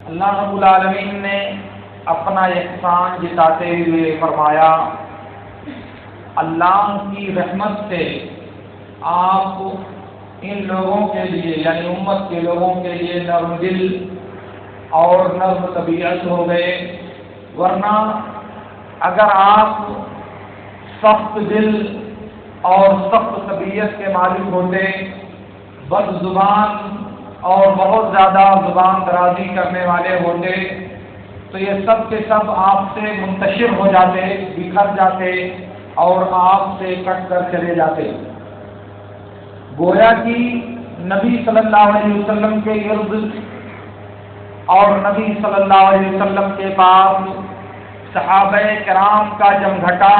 اللہ رب العالمین نے اپنا احسان جتاتے ہوئے فرمایا اللہ کی رحمت سے آپ ان لوگوں کے لیے یعنی امت کے لوگوں کے لیے نرم دل اور نرم طبیعت ہو گئے، ورنہ اگر آپ سخت دل اور سخت طبیعت کے مالک ہوتے، بد زبان اور بہت زیادہ زبان درازی کرنے والے ہوتے تو یہ سب کے سب آپ سے منتشر ہو جاتے، بکھر جاتے اور آپ سے کٹ کر چلے جاتے۔ گویا کہ نبی صلی اللہ علیہ وسلم کے ارد اور نبی صلی اللہ علیہ وسلم کے پاس صحابہ کرام کا جمگھٹا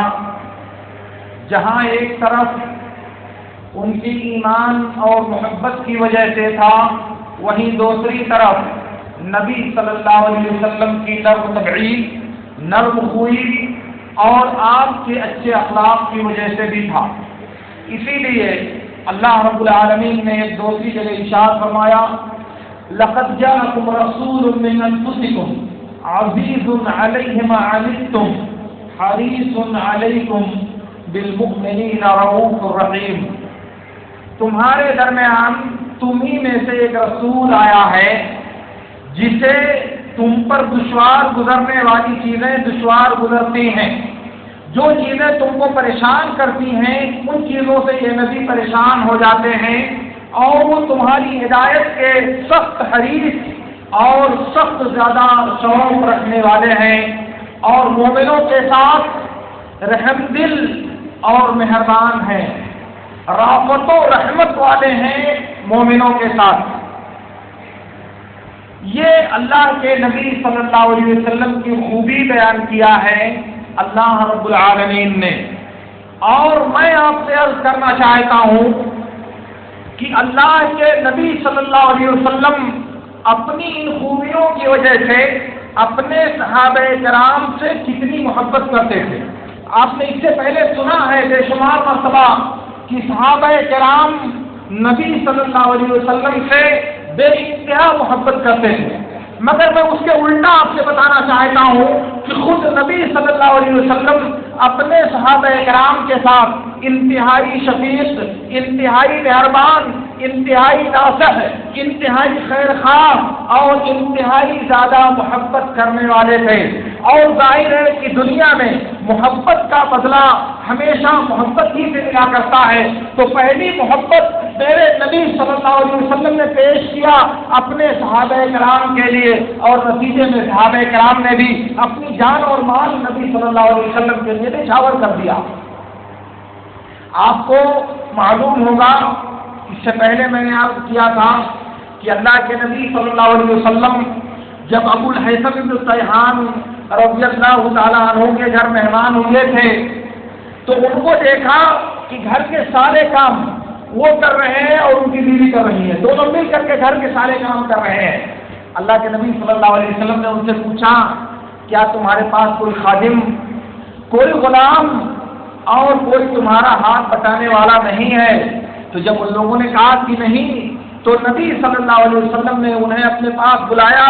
جہاں ایک طرف ان کی ایمان اور محبت کی وجہ سے تھا، وہیں دوسری طرف نبی صلی اللہ علیہ وسلم کی نرم طبیعت، نرم خوئی اور آپ کے اچھے اخلاق کی وجہ سے بھی تھا۔ اسی لیے اللہ رب العالمین نے ایک دوسری جگہ ارشاد فرمایا لَقَدْ جَاءَكُمْ رَسُولٌ مِّنْ أَنفُسِكُمْ عَزِيزٌ عَلَيْهِ مَا عَنِتُّمْ حَرِيصٌ عَلَيْكُمْ بِالْمُؤْمِنِينَ رَءُوفٌ رَحِيمٌ۔ تمہارے درمیان تمہیں میں سے ایک رسول آیا ہے جسے تم پر دشوار گزرنے والی چیزیں دشوار گزرتی ہیں، جو چیزیں تم کو پریشان کرتی ہیں ان چیزوں سے یہ نبی پریشان ہو جاتے ہیں، اور وہ تمہاری ہدایت کے سخت حریص اور سخت زیادہ شوق رکھنے والے ہیں، اور مومنوں کے ساتھ رحم دل اور مہربان ہیں، رافت و رحمت والے ہیں مومنوں کے ساتھ۔ یہ اللہ کے نبی صلی اللہ علیہ وسلم کی خوبی بیان کیا ہے اللہ رب العالمین نے۔ اور میں آپ سے عرض کرنا چاہتا ہوں کہ اللہ کے نبی صلی اللہ علیہ وسلم اپنی ان خوبیوں کی وجہ سے اپنے صحابہ کرام سے کتنی محبت کرتے تھے۔ آپ نے اس سے پہلے سنا ہے بے شمار مرتبہ کہ صحابہ کرام نبی صلی اللہ علیہ وسلم سے بے انتہا محبت کرتے تھے، مگر میں اس کے الٹا آپ سے بتانا چاہتا ہوں کہ خود نبی صلی اللہ علیہ وسلم اپنے صحابہ کرام کے ساتھ انتہائی شفیق، انتہائی مہربان، انتہائی ناصح، انتہائی خیر خواہ اور انتہائی زیادہ محبت کرنے والے تھے۔ اور ظاہر ہے کہ دنیا میں محبت کا بدلہ ہمیشہ محبت ہی سے ملا کرتا ہے، تو پہلی محبت میرے نبی صلی اللہ علیہ وسلم نے پیش کیا اپنے صحابہ کرام کے لیے، اور نتیجے میں صحابہ کرام نے بھی اپنی جان اور مال نبی صلی اللہ علیہ وسلم کے لیے نچھاور کر دیا۔ آپ کو معلوم ہوگا، اس سے پہلے میں نے عرض کیا تھا کہ اللہ کے نبی صلی اللہ علیہ وسلم جب ابو الہیثم بن طیحان رضی اللہ تعالیٰ عنہ کے گھر مہمان ہوئے تھے تو ان کو دیکھا کہ گھر کے سارے کام وہ کر رہے ہیں اور ان کی بیوی کر رہی ہے، دونوں مل کر کے گھر کے سارے کام کر رہے ہیں۔ اللہ کے نبی صلی اللہ علیہ وسلم نے ان سے پوچھا کیا تمہارے پاس کوئی خادم، کوئی غلام اور کوئی تمہارا ہاتھ بٹانے والا نہیں ہے؟ تو جب ان لوگوں نے کہا کہ نہیں تو نبی صلی اللہ علیہ وسلم نے انہیں اپنے پاس بلایا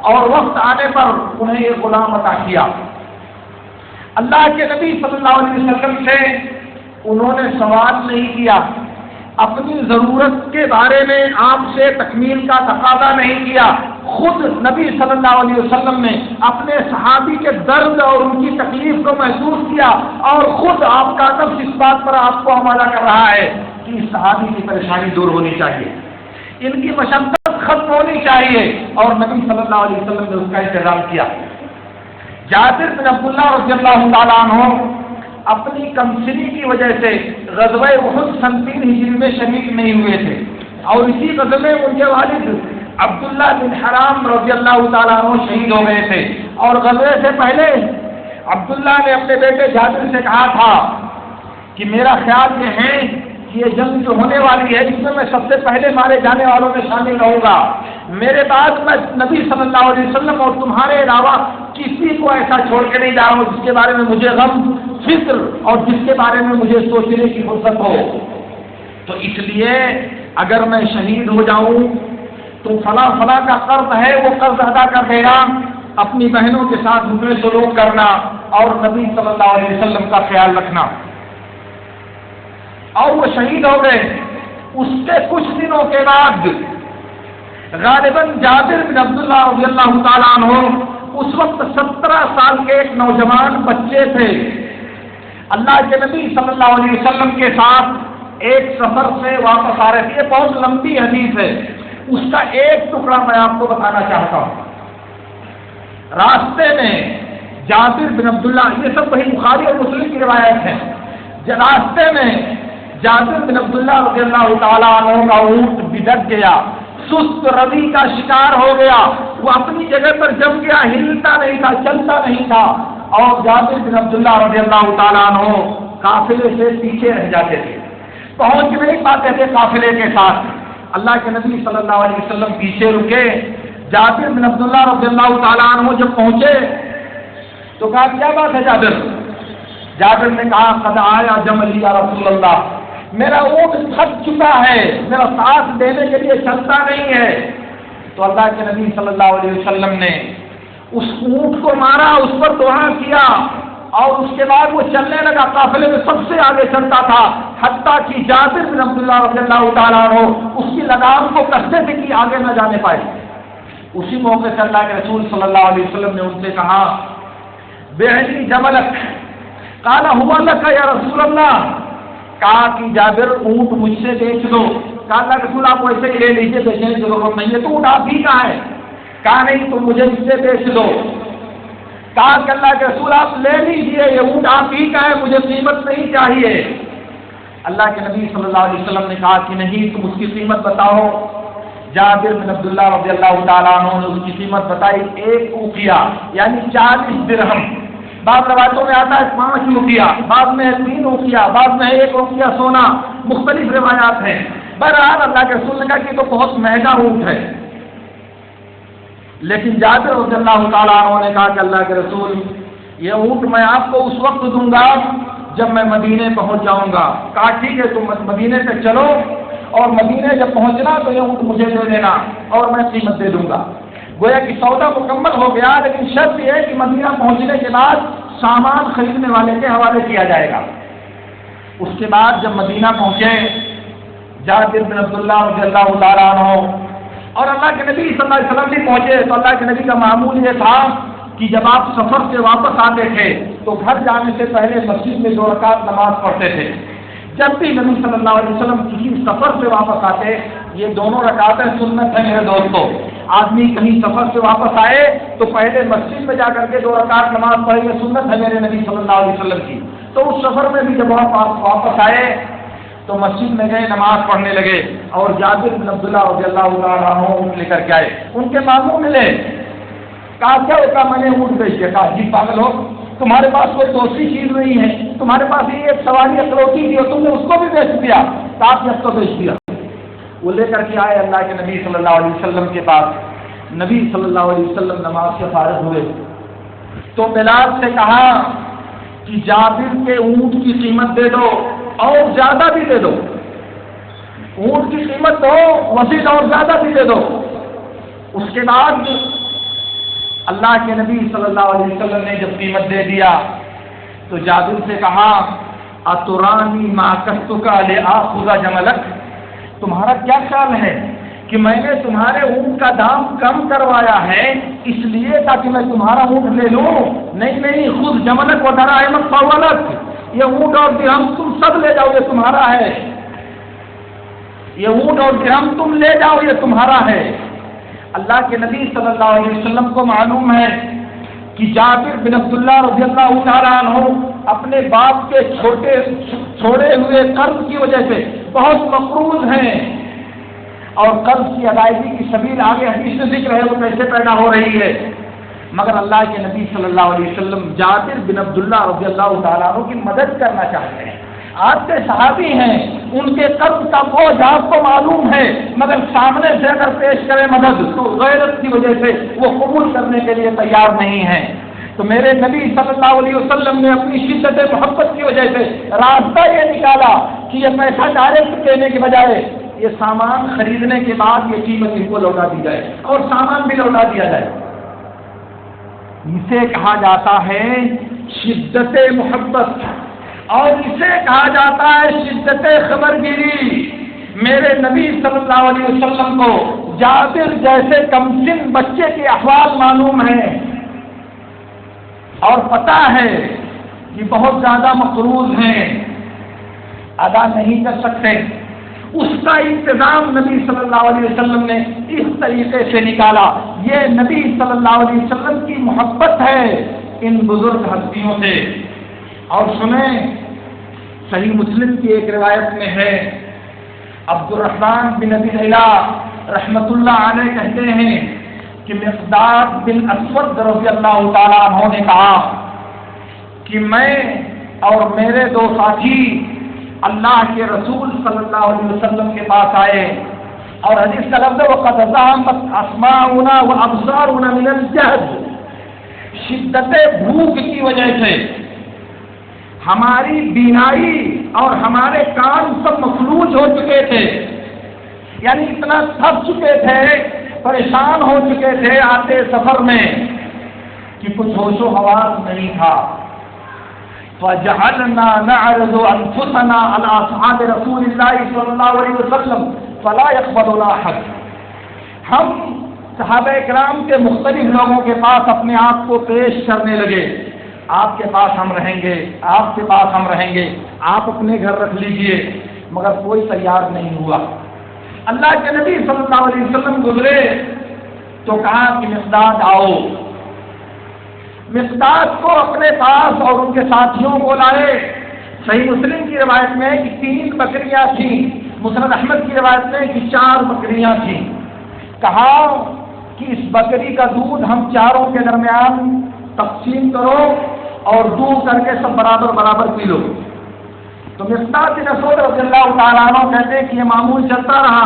اور وقت آنے پر انہیں یہ غلام عطا کیا۔ اللہ کے نبی صلی اللہ علیہ وسلم سے انہوں نے سوال نہیں کیا، اپنی ضرورت کے بارے میں آپ سے تکمیل کا تقاضا نہیں کیا، خود نبی صلی اللہ علیہ وسلم نے اپنے صحابی کے درد اور ان کی تکلیف کو محسوس کیا، اور خود آپ کا نفس اس بات پر آپ کو حوالہ کر رہا ہے کہ اس صحابی کی پریشانی دور ہونی چاہیے، ان کی مشقت ختم ہونی چاہیے، اور نبی صلی اللہ علیہ وسلم نے اس کا انتظام کیا۔ جابر بن عبداللہ رضی اللہ تعالیٰ عنہ اپنی کمسنی کی وجہ سے غزوہ احد سن 3 ہجری میں شریک نہیں ہوئے تھے، اور اسی غزوے میں ان کے والد عبداللہ بن حرام رضی اللہ تعالیٰ عنہ شہید ہو گئے تھے، اور غزوے سے پہلے عبداللہ نے اپنے بیٹے جابر سے کہا تھا کہ میرا خیال یہ ہے کہ یہ جنگ جو ہونے والی ہے اس میں سب سے پہلے مارے جانے والوں میں شامل رہوں گا، میرے بعد میں نبی صلی اللہ علیہ وسلم اور تمہارے علاوہ کسی کو ایسا چھوڑ کے نہیں جا رہا ہوں جس کے بارے میں مجھے غم، فکر اور جس کے بارے میں مجھے سوچنے کی فرصت ہو۔ تو اس لیے اگر میں شہید ہو جاؤں تو فلاں فلاں کا قرض ہے وہ قرض ادا کر دینا، اپنی بہنوں کے ساتھ حسن سلوک کرنا اور نبی صلی اللہ علیہ وسلم کا خیال رکھنا۔ اور وہ شہید ہو گئے۔ اس کے کچھ دنوں کے بعد غالباً جابر بن عبداللہ رضی اللہ تعالیٰ عنہ اس وقت 17 سال کے ایک نوجوان بچے تھے، اللہ کے نبی صلی اللہ علیہ وسلم کے ساتھ ایک سفر سے واپس آ رہے تھے۔ یہ بہت لمبی حدیث ہے، اس کا ایک ٹکڑا میں آپ کو بتانا چاہتا ہوں۔ راستے میں جابر بن عبداللہ، یہ سب وہی بخاری اور مسلم کی روایت ہے، راستے میں جابر بن عبداللہ رضی اللہ تعالیٰ عنہ کا اونٹ بگڑ گیا، سست روی کا شکار ہو گیا، وہ اپنی جگہ پر جم گیا، ہلتا نہیں تھا، چلتا نہیں تھا، اور جابر بن عبداللہ رضی اللہ تعالیٰ عنہ قافلے سے پیچھے رہ جاتے تھے، پہنچ نہیں پاتے تھے قافلے کے ساتھ۔ اللہ کے نبی صلی اللہ علیہ وسلم پیچھے رکے، جابر بن عبداللہ رضی اللہ تعالیٰ عنہ جب پہنچے تو کہا کیا بات ہے جابر؟ جابر نے کہا قد آیا جملی یا رسول اللہ، میرا اونٹ تھک چکا ہے، میرا ساتھ دینے کے لیے چلتا نہیں ہے۔ تو اللہ کے نبی صلی اللہ علیہ وسلم نے اس اونٹ کو مارا، اس پر دعا کیا، اور اس کے بعد وہ چلنے لگا، قافلے میں سب سے آگے چلتا تھا، حتیٰ کہ جابر بن عبداللہ رضی اللہ تعالیٰ عنہ اس کی لگام کو کسے سے کہ آگے نہ جانے پائے۔ اسی موقع سے اللہ کے رسول صلی اللہ علیہ وسلم نے ان سے کہا بعلی جملک، قال هو لك یا رسول اللہ، کہا کہ جابر اونٹ مجھ سے بیچ دو۔ کہا اللہ رسول آپ ویسے ہی لے لیجیے، بیچنے کی ضرورت نہیں ہے، تو اونٹ آپ ہی کا ہے۔ کہا نہیں تو مجھے اس سے بیچ دو۔ کہا کہ اللہ کے رسول آپ لے لیجیے، یہ اونٹ آپ ہی کا ہے، مجھے قیمت نہیں چاہیے۔ اللہ کے نبی صلی اللہ علیہ وسلم نے کہا کہ نہیں، تم اس کی قیمت بتاؤ۔ جابر بن عبداللہ رضی اللہ تعالیٰ عنہ نے اس کی قیمت بتائی، 1 اوقیہ یعنی 40 درہم۔ بعض روایتوں میں آتا ہے 5 اوقیہ، بعض میں 3 اوقیہ، بعض میں 1 اوقیہ سونا، مختلف روایات ہیں۔ بہرحال اللہ کے رسول نے کہا کہ یہ تو بہت مہنگا اونٹ ہے، لیکن جابر رضی اللہ تعالیٰ عنہ نے کہا کہ اللہ کے رسول یہ اونٹ میں آپ کو اس وقت دوں گا جب میں مدینے پہنچ جاؤں گا۔ کہا ٹھیک ہے، تم مدینے سے چلو اور مدینے جب پہنچنا تو یہ اونٹ مجھے دے دینا اور میں قیمت دے دوں گا۔ گویا کہ سودا مکمل ہو گیا، لیکن شرط یہ ہے کہ مدینہ پہنچنے کے بعد سامان خریدنے والے کے حوالے کیا جائے گا۔ اس کے بعد جب مدینہ پہنچے جابر بن عبداللہ رضی اللہ تعالیٰ عنہ اور اللہ کے نبی صلی اللہ علیہ وسلم بھی پہنچے، تو اللہ کے نبی کا معمول یہ تھا کہ جب آپ سفر سے واپس آتے تھے تو گھر جانے سے پہلے مسجد میں 2 رکعت نماز پڑھتے تھے۔ جب بھی نبی صلی اللہ علیہ وسلم کسی سفر سے واپس آتے، یہ 2 رکعتیں سنت ہیں میرے دوستوں۔ آدمی کہیں سفر سے واپس آئے تو پہلے مسجد میں جا کر کے 2 رکعت نماز پڑھے، یہ سنت ہے میرے نبی صلی اللہ علیہ وسلم کی۔ تو اس سفر میں بھی جب آپ واپس آئے تو مسجد میں گئے، نماز پڑھنے لگے، اور جابر بن عبداللہ رضی اللہ تعالیٰ عنہ اونٹ لے کر کے آئے، ان کے ماموں ملے۔ کہا کیا ہوتا؟ میں نے اونٹ بیچ دیا۔ کہا جی پاگل ہو، تمہارے پاس کوئی دوسری چیز نہیں ہے، تمہارے پاس یہ ایک سواری اکلوتی تھی اور تم نے اس کو بھی بیچ دیا۔ کہا کہ اب تو بیچ دیا۔ وہ لے کر کے آئے اللہ کے نبی صلی اللہ علیہ وسلم کے پاس۔ نبی صلی اللہ علیہ وسلم نماز سے فارغ ہوئے تو بلال سے کہا کہ جابر کے اونٹ کی قیمت دے دو اور زیادہ بھی دے دو، اونٹ کی قیمت دو، مزید اور زیادہ بھی دے دو۔ اس کے بعد اللہ کے نبی صلی اللہ علیہ وسلم نے جب قیمت دے دیا تو جابر سے کہا اترانی ما کستک لآخذ جملک، تمہارا کیا خیال ہے کہ میں نے تمہارے اونٹ کا دام کم کروایا ہے اس لیے تاکہ میں تمہارا اونٹ لے لوں؟ نہیں نہیں، خود جملک و دراہمک فولک، یہ اونٹ اور درہم تم سب لے جاؤ، یہ تمہارا ہے، یہ اونٹ اور درہم تم لے جاؤ، یہ تمہارا ہے۔ اللہ کے نبی صلی اللہ علیہ وسلم کو معلوم ہے کہ جابر بن عبداللہ رضی اللہ تعالیٰ عنہ اپنے باپ کے چھوڑے ہوئے قرض کی وجہ سے بہت مقروض ہیں، اور قرض کی ادائیگی کی سبیل آگے حدیث میں ذکر ہے وہ کیسے پیدا ہو رہی ہے، مگر اللہ کے نبی صلی اللہ علیہ وسلم جابر بن عبداللہ رضی اللہ تعالیٰ عنہ کی مدد کرنا چاہتے ہیں۔ آپ کے صحابی ہیں، ان کے قرض کا بوجھ آپ کو معلوم ہے، مگر سامنے سے اگر پیش کرے مدد تو غیرت کی وجہ سے وہ قبول کرنے کے لیے تیار نہیں ہیں۔ تو میرے نبی صلی اللہ علیہ وسلم نے اپنی شدت محبت کی وجہ سے راستہ یہ نکالا کہ یہ پیسہ ڈائریکٹ دینے کے بجائے یہ سامان خریدنے کے بعد یہ قیمت ان کو لوٹا دی جائے اور سامان بھی لوٹا دیا جائے۔ اسے کہا جاتا ہے شدت محبت، اور اسے کہا جاتا ہے شدت خبرگیری۔ میرے نبی صلی اللہ علیہ وسلم کو جابر جیسے کمسن بچے کے احوال معلوم ہیں اور پتہ ہے کہ بہت زیادہ مقروض ہیں، ادا نہیں کر سکتے۔ اس کا انتظام نبی صلی اللہ علیہ وسلم نے اس طریقے سے نکالا۔ یہ نبی صلی اللہ علیہ وسلم کی محبت ہے ان بزرگ ہستیوں سے۔ اور سنیں، صحیح مسلم کی ایک روایت میں ہے، عبد الرحمن بن ابی لیلہ رحمت اللہ علیہ کہتے ہیں کہ مقداد بن اسود رضی اللہ تعالیٰ عنہ نے کہا کہ میں اور میرے دو ساتھی اللہ کے رسول صلی اللہ علیہ وسلم کے پاس آئے، اور حدیث کا لفظ ہے وَقَدْ ذَهَبَتْ أَسْمَاعُنَا وَأَبْصَارُنَا مِنَ الْجَهْدِ، شدت بھوک کی وجہ سے ہماری بینائی اور ہمارے کان سب مفلوج ہو چکے تھے، یعنی اتنا تھک چکے تھے، پریشان ہو چکے تھے آتے سفر میں کہ کچھ ہوش و حواس نہیں تھا۔ فَجَعَلْنَا نَعْرِضُ أَنفُسَنَا عَلَىٰ أَصْحَابِ رَسُولِ اللَّهِ صلی اللہ علیہ وسلم فَلَا يَقْبَلُ أَحَدٌ، ہم صحابہ اکرام کے مختلف لوگوں کے پاس اپنے آپ کو پیش کرنے لگے، آپ کے پاس ہم رہیں گے، آپ کے پاس ہم رہیں گے، آپ اپنے گھر رکھ لیجئے، مگر کوئی تیار نہیں ہوا۔ اللہ کے نبی صلی اللہ علیہ وسلم گزرے تو کہا کہ مقداد آؤ۔ مقداد کو اپنے پاس اور ان کے ساتھیوں کو لائے۔ صحیح مسلم کی روایت میں کہ 3 بکریاں تھیں، مسند احمد کی روایت میں کہ 4 بکریاں تھیں۔ کہا کہ اس بکری کا دودھ ہم چاروں کے درمیان تقسیم کرو اور دودھ کر کے سب برابر برابر پی لو۔ تو مقداد بن اسود رضی اللہ تعالیٰ عنہ کہتے ہیں کہ یہ معمول چلتا رہا،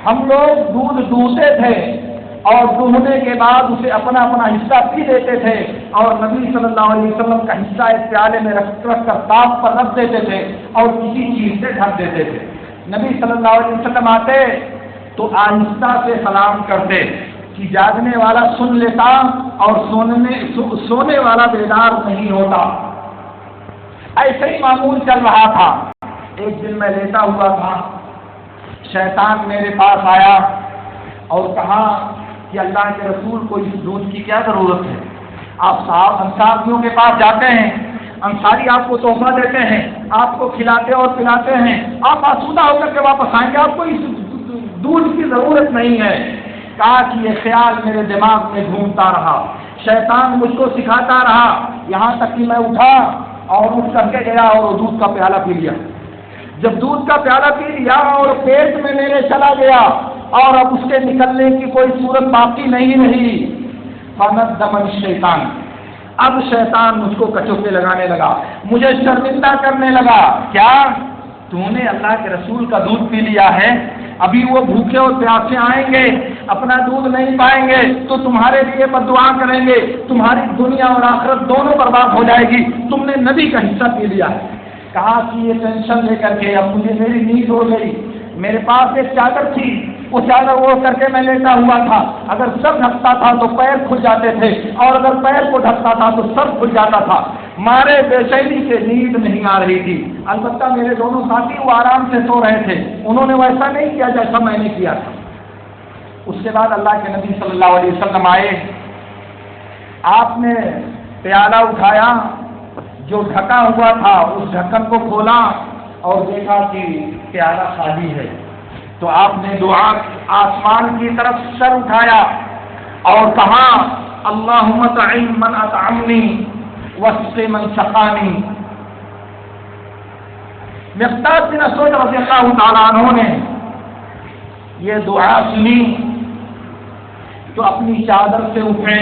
ہم لوگ دودھ دوہتے تھے اور دوہنے کے بعد اسے اپنا اپنا حصہ پی لیتے تھے، اور نبی صلی اللہ علیہ وسلم کا حصہ ایک پیالے میں رکھ کر تاپ پر رکھ دیتے تھے اور کسی چیز سے ڈھک دیتے تھے۔ نبی صلی اللہ علیہ وسلم آتے تو آہستہ سے سلام کرتے کہ جاگنے والا سن لیتا اور سونے والا بیدار نہیں ہوتا۔ ایسے ہی معمول چل رہا تھا۔ ایک دن میں لیٹا ہوا تھا، شیطان میرے پاس آیا اور کہا کہ اللہ کے رسول کو اس دودھ کی کیا ضرورت ہے؟ آپ صاحب انصاریوں کے پاس جاتے ہیں، انصاری آپ کو تحفہ دیتے ہیں، آپ کو کھلاتے اور پلاتے ہیں، آپ آسودہ ہو کر کے واپس آئیں گے، آپ کو اس دودھ کی ضرورت نہیں ہے۔ کہا کہ یہ خیال میرے دماغ میں گھومتا رہا، شیطان مجھ کو سکھاتا رہا، یہاں تک کہ میں اٹھا اور اٹھ کر کے گیا اور وہ دودھ کا پیالہ پی لیا۔ جب دودھ کا پیالہ پی لیا اور پیٹ میں میرے چلا گیا اور اب اس کے نکلنے کی کوئی صورت باقی نہیں رہی، فَنَدَّمَ الشَّيْطَانُ، اب شیطان مجھ کو کچوکے لگانے لگا، مجھے شرمندہ کرنے لگا۔ کیا تو نے اللہ کے رسول کا دودھ پی لیا ہے؟ ابھی وہ بھوکے اور پیاسے آئیں گے، اپنا دودھ نہیں پائیں گے تو تمہارے لیے بددعا کریں گے، تمہاری دنیا اور آخرت دونوں برباد ہو جائے گی، تم نے نبی کا حصہ پی لیا ہے۔ کہا کہ یہ ٹینشن لے کر کے اب مجھے میری نیند ہو گئی، میرے پاس ایک چادر تھی، وہ چادر اوڑھ کر کے میں لیٹا ہوا تھا، اگر سر ڈھکتا تھا تو پیر کھل جاتے تھے اور اگر پیر کو ڈھکتا تھا تو سر کھل جاتا تھا، مارے بے چینی سے نیند نہیں آ رہی تھی۔ البتہ میرے دونوں ساتھی وہ آرام سے سو رہے تھے، انہوں نے ویسا نہیں کیا جیسا میں نے کیا تھا۔ اس کے بعد اللہ کے نبی صلی اللہ علیہ وسلم آئے، آپ نے پیالہ اٹھایا، جو ڈھکا ہوا تھا اس ڈھکن کو کھولا اور دیکھا کہ پیالہ خالی ہے، تو آپ نے دعا آسمان کی طرف سر اٹھایا اور کہا اللہم اطعم من اطعمنی واسق من سقانی۔ مقداد بن اسود رضی اللہ تعالیٰ عنہ نے یہ دعا سنی تو اپنی چادر سے اٹھے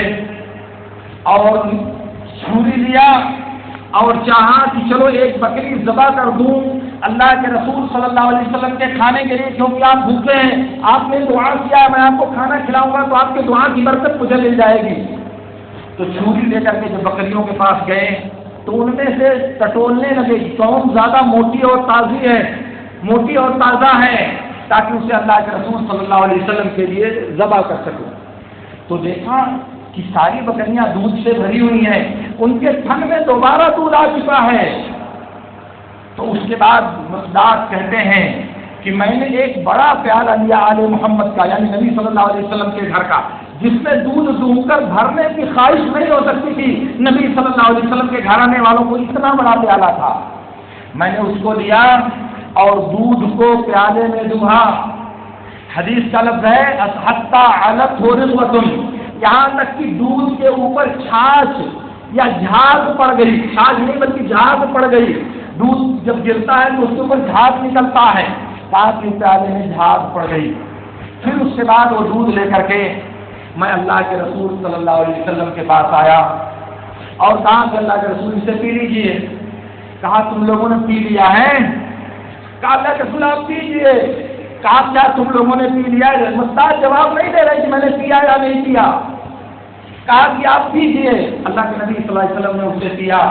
اور چھری لیا اور چاہا کہ چلو ایک بکری ذبح کر دوں اللہ کے رسول صلی اللہ علیہ وسلم کے کھانے کے لیے، کیونکہ آپ بھوکے ہیں، آپ نے دعا کیا میں آپ کو کھانا کھلاؤں گا تو آپ کے دعا کی برکت مجھے مل جائے گی۔ تو چھری لے کر کے جب بکریوں کے پاس گئے تو ان میں سے ٹٹولنے لگے، کون زیادہ موٹی اور تازی ہے، موٹی اور تازہ ہے، تاکہ اسے اللہ کے رسول صلی اللہ علیہ وسلم کے لیے ذبح کر سکوں۔ تو دیکھا کہ ساری بکریاں دودھ سے بھری ہوئی ہیں، ان کے تھن میں دوبارہ دودھ آ چکا ہے۔ تو اس کے بعد مقداد کہتے ہیں کہ میں نے ایک بڑا پیالہ لیا آل محمد کا، یعنی نبی صلی اللہ علیہ وسلم کے گھر کا، جس میں دودھ دوں کر بھرنے کی خواہش نہیں ہو سکتی تھی۔ نبی صلی اللہ علیہ وسلم کے گھرانے والوں کو اتنا بڑا پیالہ تھا۔ میں نے اس کو لیا اور دودھ کو پیالے میں ڈوبا۔ حدیث کا لفظ ہے حتی علت رغوۃ، یہاں تک کہ دودھ کے اوپر چھاچھ یا جھاگ پڑ گئی، چھاچھ نہیں بلکہ جھاگ پڑ گئی۔ دودھ جب گرتا ہے تو اس کے اوپر جھاگ نکلتا ہے، ساتھ ہی پیالے میں جھاگ پڑ گئی۔ پھر اس کے بعد وہ دودھ لے کر کے میں اللہ کے رسول صلی اللہ علیہ وسلم کے پاس آیا اور کہا کہ اللہ کے رسول سے پی لیجیے۔ کہا تم لوگوں نے پی لیا ہے؟ کہا اللہ کے رسول آپ پیجیے۔ کہا کیا تم لوگوں نے پی لیا ہے؟ مستعد جواب نہیں دے رہے کہ میں نے پیا یا نہیں پیا۔ کہا کہ آپ پیجیے۔ اللہ کے نبی صلی اللہ علیہ وسلم نے اسے پیا۔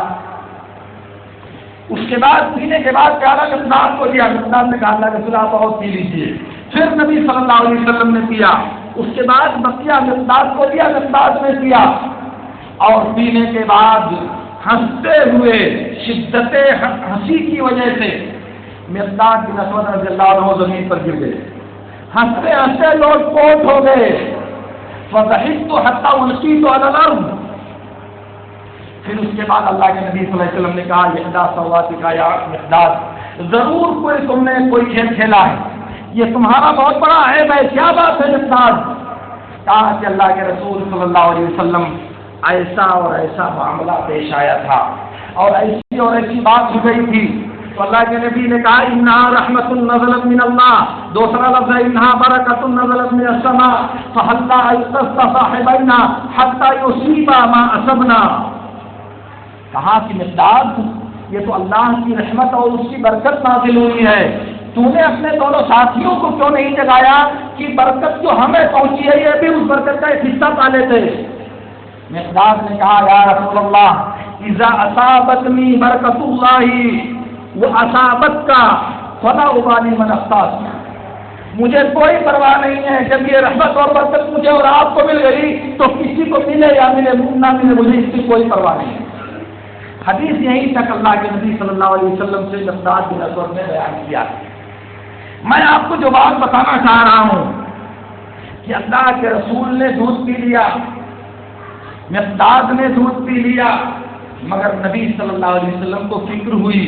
اس کے بعد پینے کے بعد پیالہ مقداد کو دیا۔ مقداد نے کہا اللہ کے رسول آپ اور پی لیجیے۔ پھر نبی صلی اللہ علیہ وسلم نے پیا۔ اس کے بعد بقیہ مقداد کو دیا، مقداد نے پیا۔ اور پینے کے بعد ہنستے ہوئے شدت ہنسی کی وجہ سے مقداد بن اسود رضی اللہ عنہ زمین پر گر گئے، ہنستے ہنستے لوٹ پوٹ ہو گئے۔ فضحکت حتی القیت علی الارض۔ پھر اس کے بعد اللہ کے نبی صلی اللہ علیہ وسلم نے کہا احدی صواتک یا مقداد، ضرور تم نے کوئی کھیل کھیلا ہے، یہ تمہارا بہت بڑا عیب ہے، کیا بات ہے مقداد؟ کہا کہ اللہ کے رسول صلی اللہ علیہ وسلم ایسا اور ایسا معاملہ پیش آیا تھا اور ایسی اور ایسی بات ہو گئی تھی۔ تو اللہ کے نبی نے کہا انہا رحمت نزلت من اللہ، دوسرا لفظ ہے انہا برکت نزلت من السماء فحتی ایقظت صاحبینا حتی یصیبا ما اصبنا۔ کہا کہ مقداد یہ تو اللہ کی رحمت اور اس کی برکت نازل ہوئی ہے، تو نے اپنے دونوں ساتھیوں کو کیوں نہیں جگایا کہ برکت جو ہمیں پہنچی ہے یہ بھی اس برکت کا ایک حصہ پا لیتے۔ مقداد نے کہا یا رسول اللہ اذا اصابتنی برکت اللہ واصابت کا فلا ابالی من اخطأت، مجھے کوئی پرواہ نہیں ہے، جب یہ رحمت اور برکت مجھے اور آپ کو مل گئی تو کسی کو ملے یا ملے نہ ملے مجھے اس کی کوئی پرواہ نہیں ہے۔ حدیث یہیں تک اللہ کے نبی صلی اللہ علیہ وسلم سے مقداد بن اسود نے بیان کیا۔ میں آپ کو جو بات بتانا چاہ رہا ہوں کہ اللہ کے رسول نے دودھ پی لیا، مقداد نے دودھ پی لیا، مگر نبی صلی اللہ علیہ وسلم کو فکر ہوئی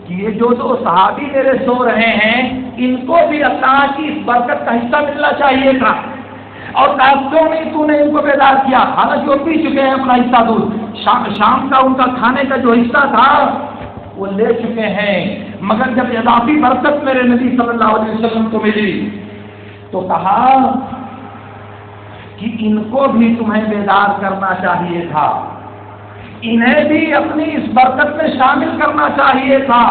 کہ یہ جو دو صحابی میرے سو رہے ہیں ان کو بھی اللہ کی اس برکت کا حصہ ملنا چاہیے تھا، اور کیوں نہیں تو نے ان کو بیدار کیا؟ حالانکہ وہ پی چکے ہیں اپنا حصہ دودھ، شام کا ان کا کھانے کا جو حصہ تھا وہ لے چکے ہیں، مگر جب اضافی برکت میرے نبی صلی اللہ علیہ وسلم کو ملی تو کہا کہ ان کو بھی تمہیں بیدار کرنا چاہیے تھا، انہیں بھی اپنی اس برکت میں شامل کرنا چاہیے تھا۔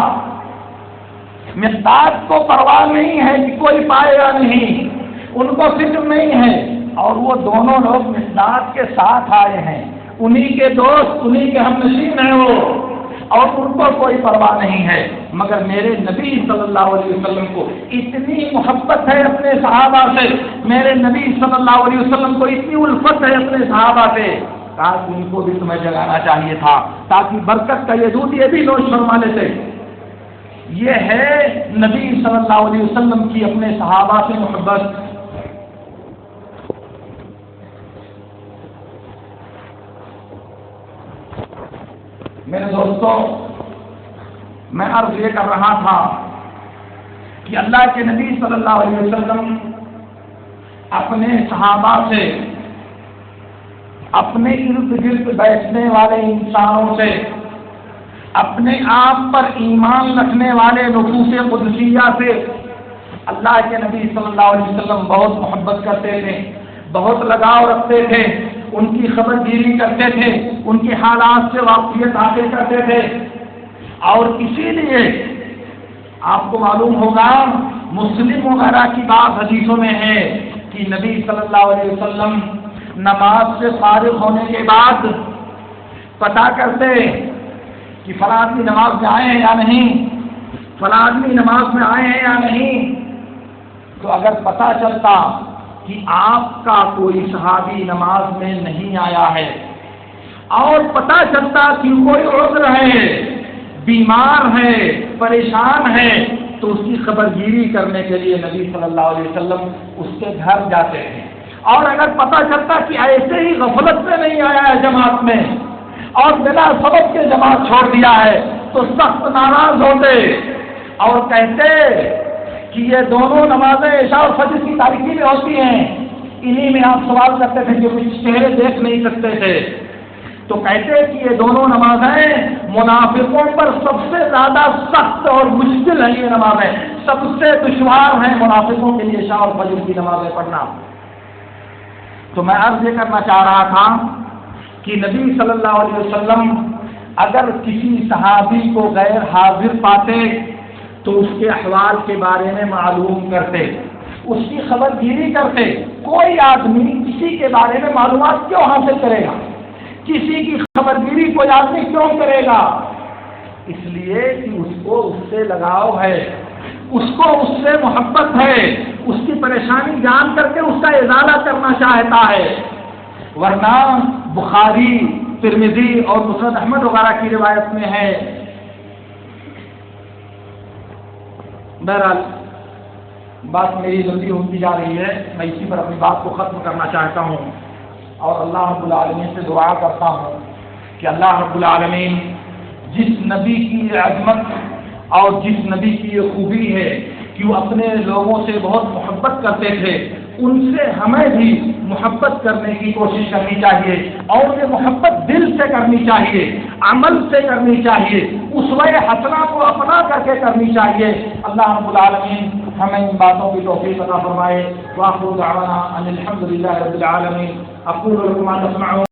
مقداد کو پرواہ نہیں ہے کہ کوئی پائے یا نہیں، ان کو فکر نہیں ہے، اور وہ دونوں لوگ مقداد کے ساتھ آئے ہیں، انہی کے دوست، انہی کے ہم نشین ہیں وہ، اور ان کو کوئی پرواہ نہیں ہے، مگر میرے نبی صلی اللہ علیہ وسلم کو اتنی محبت ہے اپنے صحابہ سے، میرے نبی صلی اللہ علیہ وسلم کو اتنی الفت ہے اپنے صحابہ سے، کہا کہ ان کو بھی تمہیں جگانا چاہیے تھا تاکہ برکت کا یہ دودھ یہ بھی نوش فرما لیتے۔ یہ ہے نبی صلی اللہ علیہ وسلم کی اپنے صحابہ سے محبت۔ میرے دوستوں، میں عرض یہ کر رہا تھا کہ اللہ کے نبی صلی اللہ علیہ وسلم اپنے صحابہ سے، اپنے ارد گرد بیٹھنے والے انسانوں سے، اپنے آپ پر ایمان رکھنے والے نفوس قدسیہ سے اللہ کے نبی صلی اللہ علیہ وسلم بہت محبت کرتے تھے، بہت لگاؤ رکھتے تھے، ان کی خبر گیری کرتے تھے، ان کے حالات سے واقفیت حاصل کرتے تھے، اور اسی لیے آپ کو معلوم ہوگا مسلم وغیرہ کی بات حدیثوں میں ہے کہ نبی صلی اللہ علیہ وسلم نماز سے فارغ ہونے کے بعد پتہ کرتے کہ فلاں آدمی نماز میں آئے ہیں یا نہیں، فلاں آدمی نماز میں آئے ہیں یا نہیں، تو اگر پتہ چلتا کہ آپ کا کوئی صحابی نماز میں نہیں آیا ہے اور پتہ چلتا کہ کوئی عذر ہے، بیمار ہے، پریشان ہے، تو اس کی خبرگیری کرنے کے لیے نبی صلی اللہ علیہ وسلم اس کے گھر جاتے ہیں۔ اور اگر پتہ چلتا کہ ایسے ہی غفلت میں نہیں آیا ہے جماعت میں اور بلا سبب کے جماعت چھوڑ دیا ہے، تو سخت ناراض ہوتے اور کہتے کہ یہ دونوں نمازیں عشاء اور فجر کی تاریکی میں ہوتی ہیں، انہی میں آپ سوال کرتے تھے جو کچھ چہرے دیکھ نہیں سکتے تھے، تو کہتے کہ یہ دونوں نمازیں منافقوں پر سب سے زیادہ سخت اور مشکل ہیں، یہ نمازیں سب سے دشوار ہیں منافقوں کے لیے عشاء اور فجر کی نمازیں پڑھنا۔ تو میں عرض یہ کرنا چاہ رہا تھا کہ نبی صلی اللہ علیہ وسلم اگر کسی صحابی کو غیر حاضر پاتے تو اس کے احوال کے بارے میں معلوم کرتے، اس کی خبرگیری کرتے۔ کوئی آدمی کسی کے بارے میں معلومات کیوں حاصل کرے گا؟ کسی کی خبرگیری کوئی آدمی کیوں کرے گا؟ اس لیے کہ اس کو اس سے لگاؤ ہے، اس کو اس سے محبت ہے، اس کی پریشانی جان کر کے اس کا ازالہ کرنا چاہتا ہے۔ ورنہ بخاری، ترمذی اور مسند احمد وغیرہ کی روایت میں ہے۔ بہرحال بات میری جلدی ہوتی جا رہی ہے، میں اسی پر اپنی بات کو ختم کرنا چاہتا ہوں اور اللہ رب العالمین سے دعا کرتا ہوں کہ اللہ رب العالمین جس نبی کی عظمت اور جس نبی کی یہ خوبی ہے کہ وہ اپنے لوگوں سے بہت محبت کرتے تھے، ان سے ہمیں بھی محبت کرنے کی کوشش کرنی چاہیے، اور یہ محبت دل سے کرنی چاہیے، عمل سے کرنی چاہیے، اسوہ حسنہ کو اپنا کر کے کرنی چاہیے۔ اللہ رب العالمین ہمیں ان باتوں کی توفیق عطا فرمائے۔ وآخر دعوانا ان الحمد للہ رب العالمین۔ اقول لكم ما تسمعون